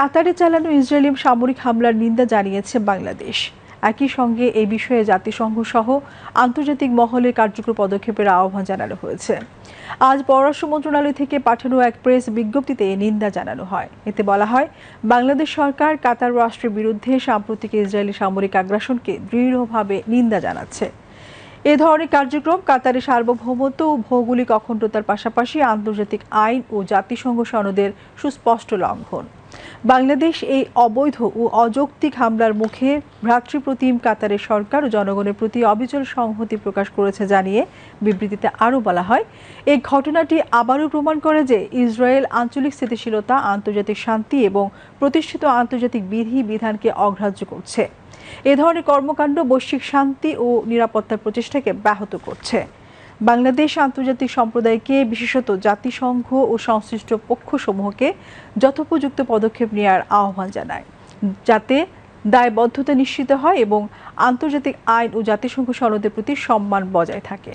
কাতারে চালানো ইসরায়েলি সামরিক হামলার নিন্দা জানিয়েছে বাংলাদেশ। একই সঙ্গে এই বিষয়ে জাতিসংঘ সহ আন্তর্জাতিক মহলের কার্যকর পদক্ষেপের আহ্বান জানানো হয়েছে। আজ পররাষ্ট্র মন্ত্রণালয় থেকে পাঠানো এক প্রেস বিজ্ঞপ্তিতে নিন্দা জানানো হয়। এতে বলা হয়, বাংলাদেশ সরকার কাতার রাষ্ট্রের বিরুদ্ধে সাম্প্রতিক ইসরায়েলি সামরিক আগ্রাসনকে দৃঢ়ভাবে নিন্দা জানাচ্ছে। এ ধরনের কার্যক্রম কাতারের সার্বভৌমত্ব ও ভৌগোলিক অখণ্ডতার পাশাপাশি আন্তর্জাতিক আইন ও জাতিসংঘ সনদের সুস্পষ্ট লঙ্ঘন। বাংলাদেশ এই অবৈধ ও অযৌক্তিক হামলার মুখে ভ্রাতৃপ্রতিম কাতারের সরকার ও জনগণের প্রতি অবিচল সংহতি প্রকাশ করেছে জানিয়ে বিবৃতিতে আরও বলা হয়, এই ঘটনাটি আবারও প্রমাণ করে যে ইসরায়েল আঞ্চলিক স্থিতিশীলতা, আন্তর্জাতিক শান্তি এবং প্রতিষ্ঠিত আন্তর্জাতিক বিধানকে অগ্রাহ্য করছে। এ ধরনের কর্মকাণ্ড বৈশ্বিক শান্তি ও নিরাপত্তার প্রচেষ্টাকে ব্যাহত করছে। বাংলাদেশ আন্তর্জাতিক সম্প্রদায়কে, বিশেষত জাতিসংঘ ও সংশ্লিষ্ট পক্ষসমূহকে যথোপযুক্ত পদক্ষেপ নেওয়ার আহ্বান জানায়, যাতে দায়বদ্ধতা নিশ্চিত হয় এবং আন্তর্জাতিক আইন ও জাতিসংঘ সনদের প্রতি সম্মান বজায় থাকে।